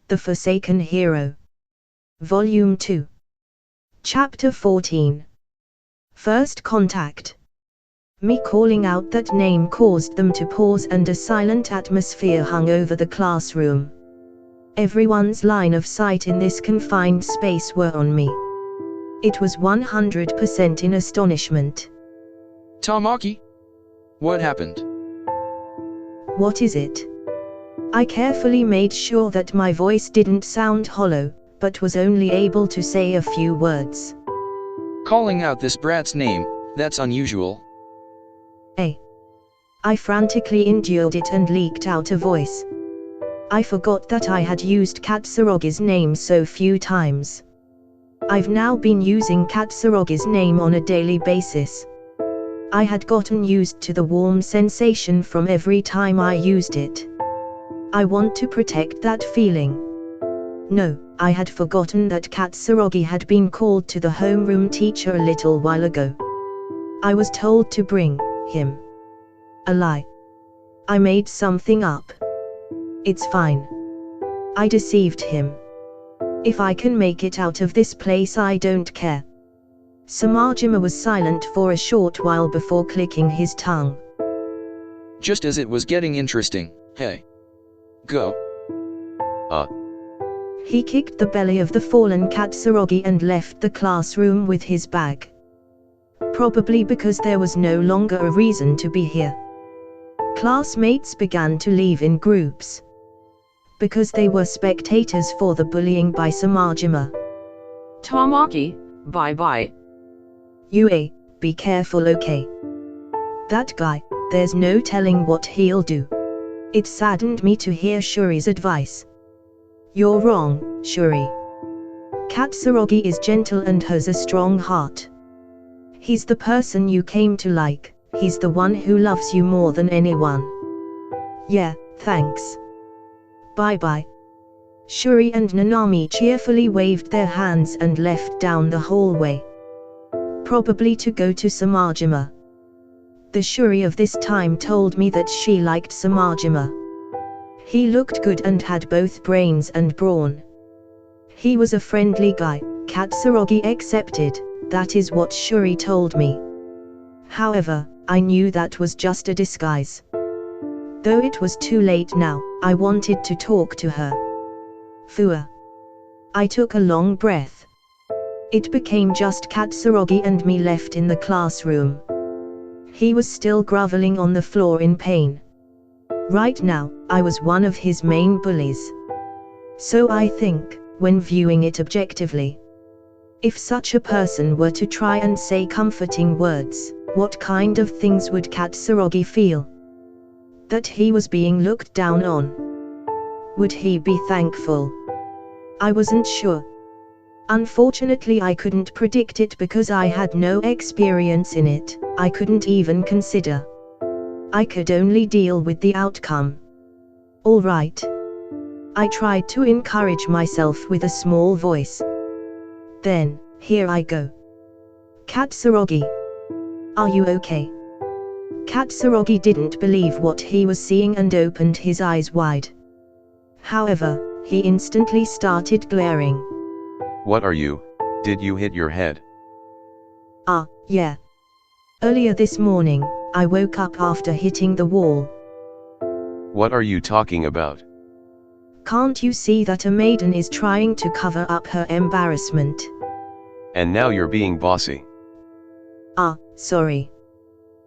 The Forsaken Hero. Volume 2. Chapter 14. First Contact. Me calling out that name caused them to pause, and a silent atmosphere hung over the classroom. Everyone's line of sight in this confined space were on me. It was 100% in astonishment. Tamaki? What happened? What is it? I carefully made sure that my voice didn't sound hollow, but was only able to say a few words. Calling out this brat's name, that's unusual. I frantically endured it and leaked out a voice. I forgot that I had used Katsurogi's name so few times. I've now been using Katsurogi's name on a daily basis. I had gotten used to the warm sensation from every time I used it. I want to protect that feeling. No, I had forgotten that Katsurogi had been called to the homeroom teacher a little while ago. I was told to bring him. A lie. I made something up. It's fine. I deceived him. If I can make it out of this place, I don't care. Samajima was silent for a short while before clicking his tongue. Just as it was getting interesting, hey. Go. He kicked the belly of the fallen Katsurogi and left the classroom with his bag. Probably because there was no longer a reason to be here. Classmates began to leave in groups. Because they were spectators for the bullying by Samajima. Tamaki, bye-bye. Yue, be careful, okay? That guy, there's no telling what he'll do. It saddened me to hear Shuri's advice. You're wrong, Shuri. Katsurogi is gentle and has a strong heart. He's the person you came to like, he's the one who loves you more than anyone. Yeah, thanks. Bye-bye. Shuri and Nanami cheerfully waved their hands and left down the hallway. Probably to go to Samajima. The Shuri of this time told me that she liked Samajima. He looked good and had both brains and brawn. He was a friendly guy, Katsurogi accepted, that is what Shuri told me. However, I knew that was just a disguise. Though it was too late now, I wanted to talk to her. Fua. I took a long breath. It became just Katsurogi and me left in the classroom. He was still groveling on the floor in pain. Right now, I was one of his main bullies. So I think, when viewing it objectively. If such a person were to try and say comforting words, what kind of things would Katsurogi feel? That he was being looked down on. Would he be thankful? I wasn't sure. Unfortunately, I couldn't predict it because I had no experience in it. I couldn't even consider. I could only deal with the outcome. All right. I tried to encourage myself with a small voice. Then, here I go. Katsurogi. Are you okay? Katsurogi didn't believe what he was seeing and opened his eyes wide. However, he instantly started glaring. What are you? Did you hit your head? Yeah. Earlier this morning, I woke up after hitting the wall. What are you talking about? Can't you see that a maiden is trying to cover up her embarrassment? And now you're being bossy. Sorry.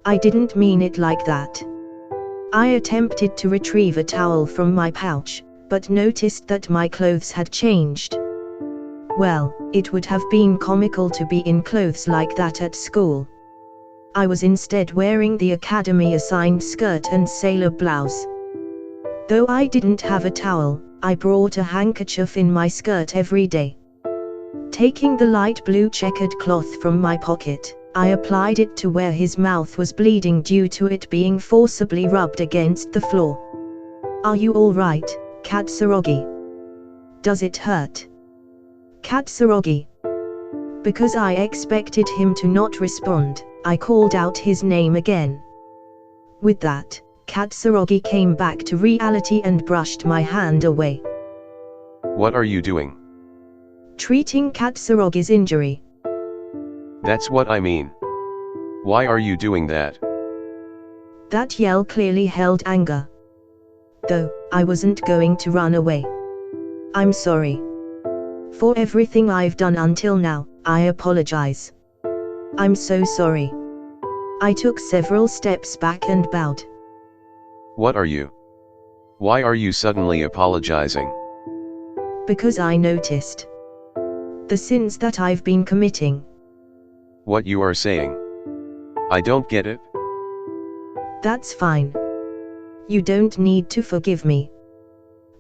I didn't mean it like that. I attempted to retrieve a towel from my pouch, but noticed that my clothes had changed. Well, it would have been comical to be in clothes like that at school. I was instead wearing the academy-assigned skirt and sailor blouse. Though I didn't have a towel, I brought a handkerchief in my skirt every day. Taking the light blue checkered cloth from my pocket, I applied it to where his mouth was bleeding due to it being forcibly rubbed against the floor. Are you all right, Katsurogi? Does it hurt? Katsurogi. Because I expected him to not respond, I called out his name again. With that, Katsurogi came back to reality and brushed my hand away. What are you doing? Treating Katsurogi's injury. That's what I mean. Why are you doing that? That yell clearly held anger. Though, I wasn't going to run away. I'm sorry. For everything I've done until now, I apologize. I'm so sorry. I took several steps back and bowed. What are you? Why are you suddenly apologizing? Because I noticed the sins that I've been committing. What you are saying? I don't get it. That's fine. You don't need to forgive me.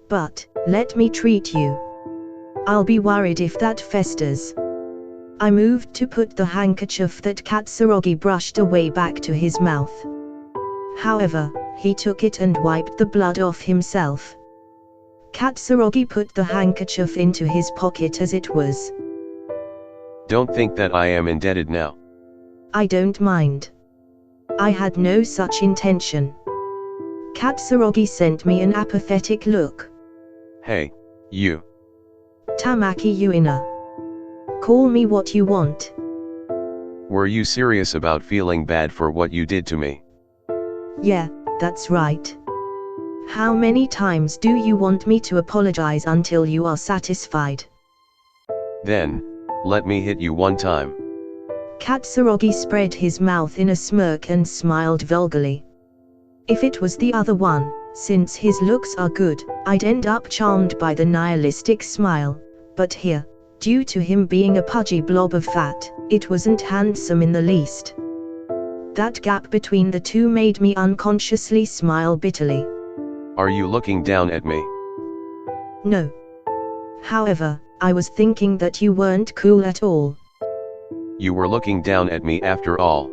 But, let me treat you. I'll be worried if that festers. I moved to put the handkerchief that Katsurogi brushed away back to his mouth. However, he took it and wiped the blood off himself. Katsurogi put the handkerchief into his pocket as it was. Don't think that I am indebted now. I don't mind. I had no such intention. Katsurogi sent me an apathetic look. Hey, you. Tamaki Uina. Call me what you want. Were you serious about feeling bad for what you did to me? Yeah, that's right. How many times do you want me to apologize until you are satisfied? Then, let me hit you one time. Katsurogi spread his mouth in a smirk and smiled vulgarly. If it was the other one, since his looks are good, I'd end up charmed by the nihilistic smile, but here, due to him being a pudgy blob of fat, it wasn't handsome in the least. That gap between the two made me unconsciously smile bitterly. Are you looking down at me? No. However, I was thinking that you weren't cool at all. You were looking down at me after all.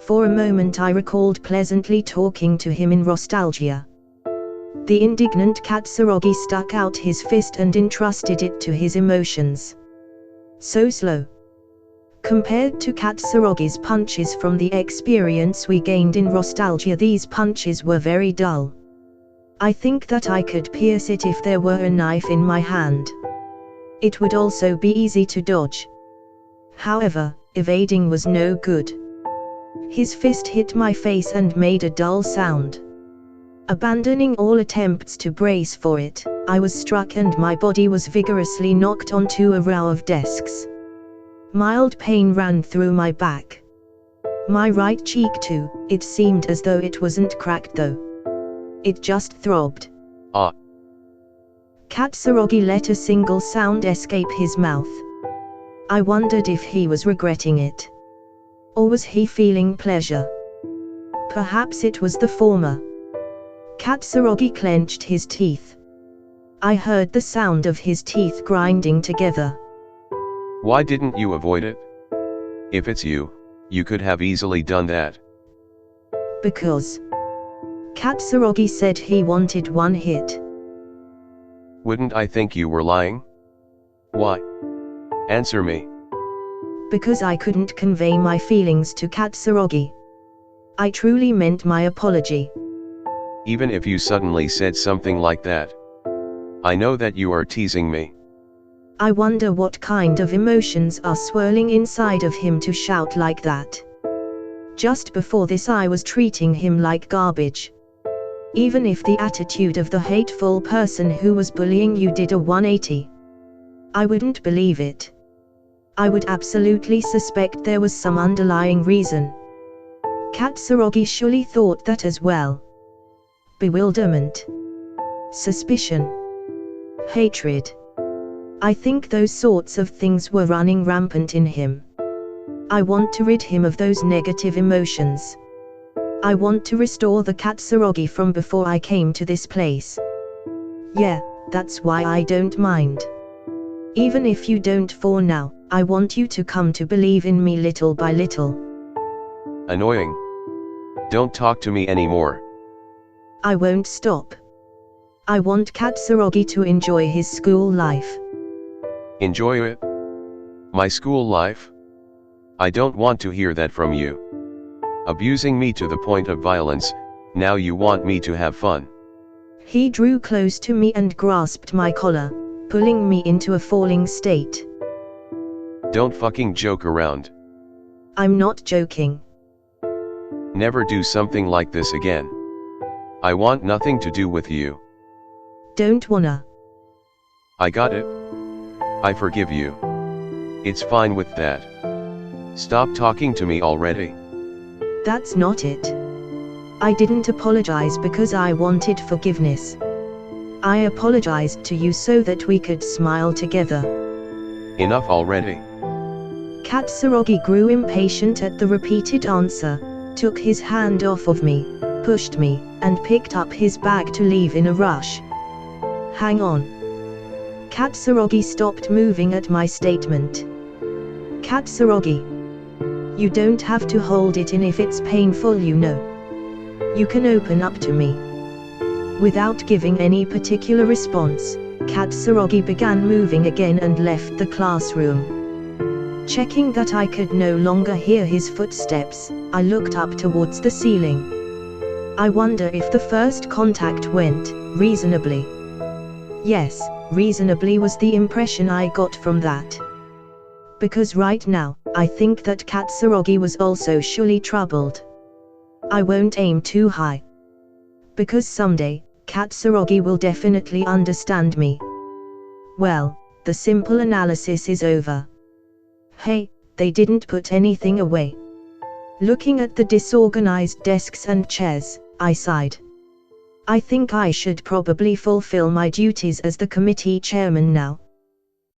For a moment I recalled pleasantly talking to him in nostalgia. The indignant Katsurogi stuck out his fist and entrusted it to his emotions. So slow. Compared to Katsurogi's punches from the experience we gained in nostalgia, these punches were very dull. I think that I could pierce it if there were a knife in my hand. It would also be easy to dodge. However, evading was no good. His fist hit my face and made a dull sound. Abandoning all attempts to brace for it, I was struck and my body was vigorously knocked onto a row of desks. Mild pain ran through my back. My right cheek too, it seemed as though it wasn't cracked though. It just throbbed. Ah. Katsurogi let a single sound escape his mouth. I wondered if he was regretting it. Or was he feeling pleasure? Perhaps it was the former. Katsurogi clenched his teeth. I heard the sound of his teeth grinding together. Why didn't you avoid it? If it's you, you could have easily done that. Because Katsurogi said he wanted one hit. Wouldn't I think you were lying? Why? Answer me. Because I couldn't convey my feelings to Katsurogi. I truly meant my apology. Even if you suddenly said something like that. I know that you are teasing me. I wonder what kind of emotions are swirling inside of him to shout like that. Just before this I was treating him like garbage. Even if the attitude of the hateful person who was bullying you did a 180, I wouldn't believe it. I would absolutely suspect there was some underlying reason. Katsurogi surely thought that as well. Bewilderment. Suspicion. Hatred. I think those sorts of things were running rampant in him. I want to rid him of those negative emotions. I want to restore the Katsurogi from before I came to this place. Yeah, that's why I don't mind. Even if you don't for now, I want you to come to believe in me little by little. Annoying. Don't talk to me anymore. I won't stop. I want Katsurogi to enjoy his school life. Enjoy it? My school life? I don't want to hear that from you. Abusing me to the point of violence, now you want me to have fun. He drew close to me and grasped my collar, pulling me into a falling state. Don't fucking joke around. I'm not joking. Never do something like this again. I want nothing to do with you. Don't wanna. I got it. I forgive you. It's fine with that. Stop talking to me already. That's not it. I didn't apologize because I wanted forgiveness. I apologized to you so that we could smile together. Enough already. Katsurogi grew impatient at the repeated answer, took his hand off of me, pushed me, and picked up his bag to leave in a rush. Hang on. Katsurogi stopped moving at my statement. Katsurogi. You don't have to hold it in if it's painful, you know. You can open up to me. Without giving any particular response, Katsurogi began moving again and left the classroom. Checking that I could no longer hear his footsteps, I looked up towards the ceiling. I wonder if the first contact went reasonably. Yes, reasonably was the impression I got from that. Because right now, I think that Katsurogi was also surely troubled. I won't aim too high. Because someday, Katsurogi will definitely understand me. Well, the simple analysis is over. Hey, they didn't put anything away. Looking at the disorganized desks and chairs, I sighed. I think I should probably fulfill my duties as the committee chairman now,